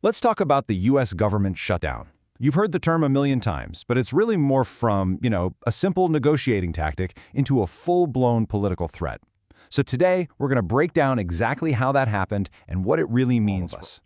Let's talk about the U.S. government shutdown. You've heard the term a million times, but it's really more from, a simple negotiating tactic into a full-blown political threat. So today, we're going to break down exactly how that happened and what it really means for us.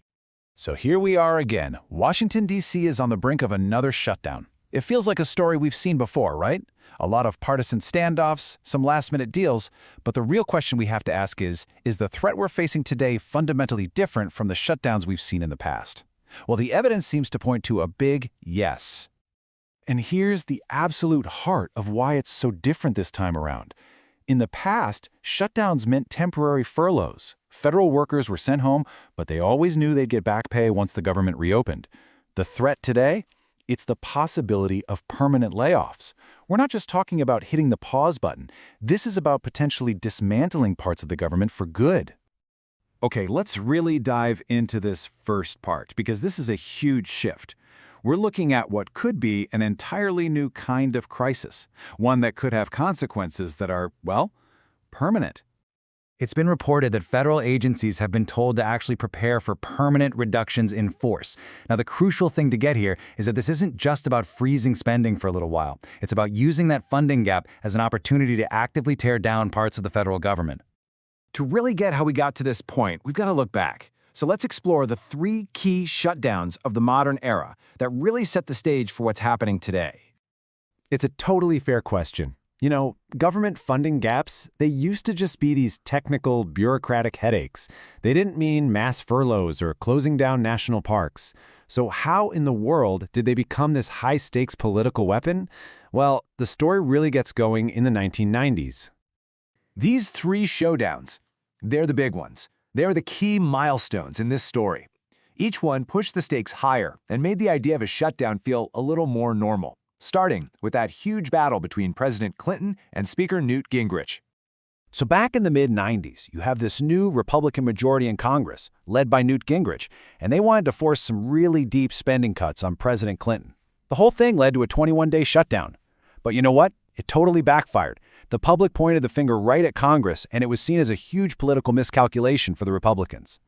So here we are again. Washington, D.C. is on the brink of another shutdown. It feels like a story we've seen before, right? A lot of partisan standoffs, some last-minute deals, but the real question we have to ask is the threat we're facing today fundamentally different from the shutdowns we've seen in the past? Well, the evidence seems to point to a big yes. And here's the absolute heart of why it's so different this time around. In the past, shutdowns meant temporary furloughs. Federal workers were sent home, but they always knew they'd get back pay once the government reopened. The threat today? It's the possibility of permanent layoffs. We're not just talking about hitting the pause button. This is about potentially dismantling parts of the government for good. Okay, let's really dive into this first part, because this is a huge shift. We're looking at what could be an entirely new kind of crisis, one that could have consequences that are, permanent. It's been reported that federal agencies have been told to actually prepare for permanent reductions in force. Now, the crucial thing to get here is that this isn't just about freezing spending for a little while. It's about using that funding gap as an opportunity to actively tear down parts of the federal government. To really get how we got to this point, we've got to look back. So let's explore the 3 key shutdowns of the modern era that really set the stage for what's happening today. It's a totally fair question. Government funding gaps, they used to just be these technical, bureaucratic headaches. They didn't mean mass furloughs or closing down national parks. So how in the world did they become this high-stakes political weapon? Well, the story really gets going in the 1990s. These 3 showdowns, they're the big ones. They're the key milestones in this story. Each one pushed the stakes higher and made the idea of a shutdown feel a little more normal, starting with that huge battle between President Clinton and Speaker Newt Gingrich. So back in the mid-90s, you have this new Republican majority in Congress, led by Newt Gingrich, and they wanted to force some really deep spending cuts on President Clinton. The whole thing led to a 21-day shutdown. But you know what? It totally backfired. The public pointed the finger right at Congress, and it was seen as a huge political miscalculation for the Republicans.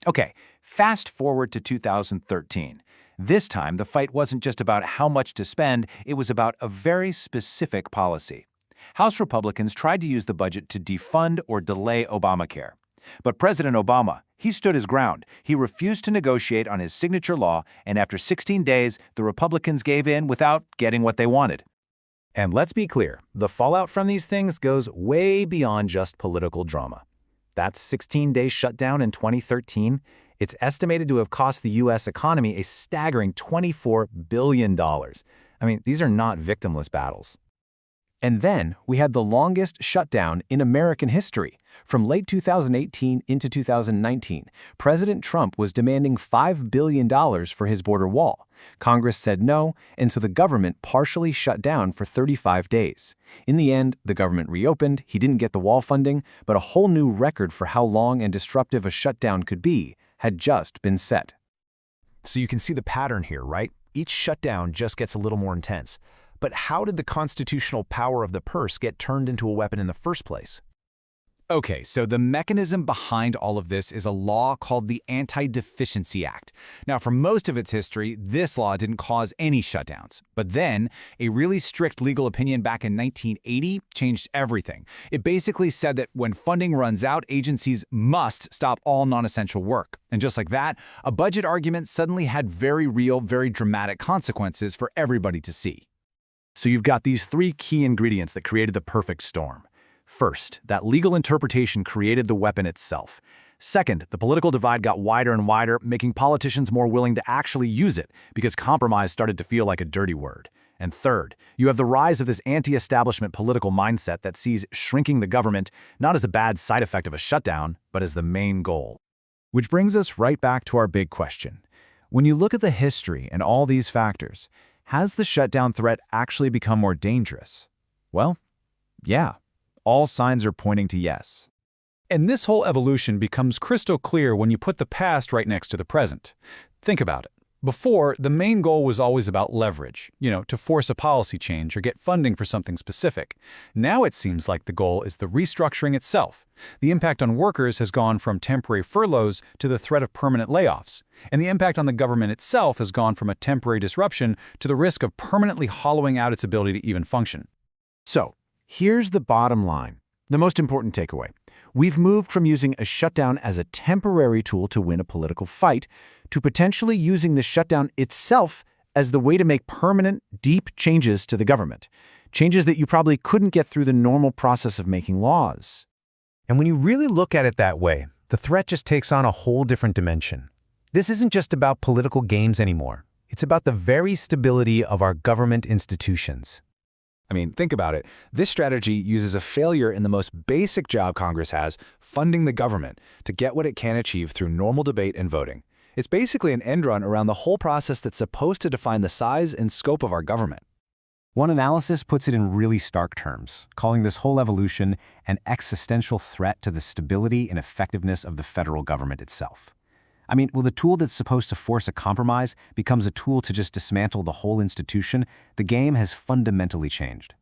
Okay, fast forward to 2013. This time, the fight wasn't just about how much to spend, it was about a very specific policy. House Republicans tried to use the budget to defund or delay Obamacare. But President Obama, he stood his ground. He refused to negotiate on his signature law, and after 16 days, the Republicans gave in without getting what they wanted. And let's be clear, the fallout from these things goes way beyond just political drama. That 16-day shutdown in 2013, it's estimated to have cost the U.S. economy a staggering $24 billion. These are not victimless battles. And then we had the longest shutdown in American history. From late 2018 into 2019, President Trump was demanding $5 billion for his border wall. Congress said no, and so the government partially shut down for 35 days. In the end, the government reopened, he didn't get the wall funding, but a whole new record for how long and disruptive a shutdown could be had just been set. So you can see the pattern here, right? Each shutdown just gets a little more intense. But how did the constitutional power of the purse get turned into a weapon in the first place? Okay, so the mechanism behind all of this is a law called the Anti-Deficiency Act. Now, for most of its history, this law didn't cause any shutdowns. But then, a really strict legal opinion back in 1980 changed everything. It basically said that when funding runs out, agencies must stop all non-essential work. And just like that, a budget argument suddenly had very real, very dramatic consequences for everybody to see. So you've got these 3 key ingredients that created the perfect storm. First, that legal interpretation created the weapon itself. Second, the political divide got wider and wider, making politicians more willing to actually use it because compromise started to feel like a dirty word. And third, you have the rise of this anti-establishment political mindset that sees shrinking the government not as a bad side effect of a shutdown, but as the main goal. Which brings us right back to our big question. When you look at the history and all these factors, has the shutdown threat actually become more dangerous? Well, yeah. All signs are pointing to yes. And this whole evolution becomes crystal clear when you put the past right next to the present. Think about it. Before, the main goal was always about leverage, to force a policy change or get funding for something specific. Now it seems like the goal is the restructuring itself. The impact on workers has gone from temporary furloughs to the threat of permanent layoffs, and the impact on the government itself has gone from a temporary disruption to the risk of permanently hollowing out its ability to even function. So, here's the bottom line, the most important takeaway. We've moved from using a shutdown as a temporary tool to win a political fight to potentially using the shutdown itself as the way to make permanent, deep changes to the government. Changes that you probably couldn't get through the normal process of making laws. And when you really look at it that way, the threat just takes on a whole different dimension. This isn't just about political games anymore. It's about the very stability of our government institutions. I mean, think about it. This strategy uses a failure in the most basic job Congress has, funding the government, to get what it can achieve through normal debate and voting. It's basically an end run around the whole process that's supposed to define the size and scope of our government. One analysis puts it in really stark terms, calling this whole evolution an existential threat to the stability and effectiveness of the federal government itself. I mean, when the tool that's supposed to force a compromise becomes a tool to just dismantle the whole institution, the game has fundamentally changed.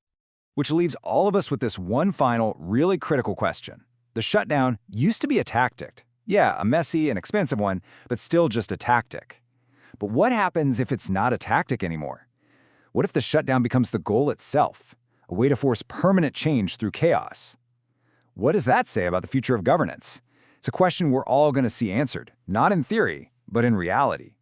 Which leaves all of us with this one final, really critical question. The shutdown used to be a tactic. Yeah, a messy and expensive one, but still just a tactic. But what happens if it's not a tactic anymore? What if the shutdown becomes the goal itself, a way to force permanent change through chaos? What does that say about the future of governance? It's a question we're all going to see answered, not in theory, but in reality.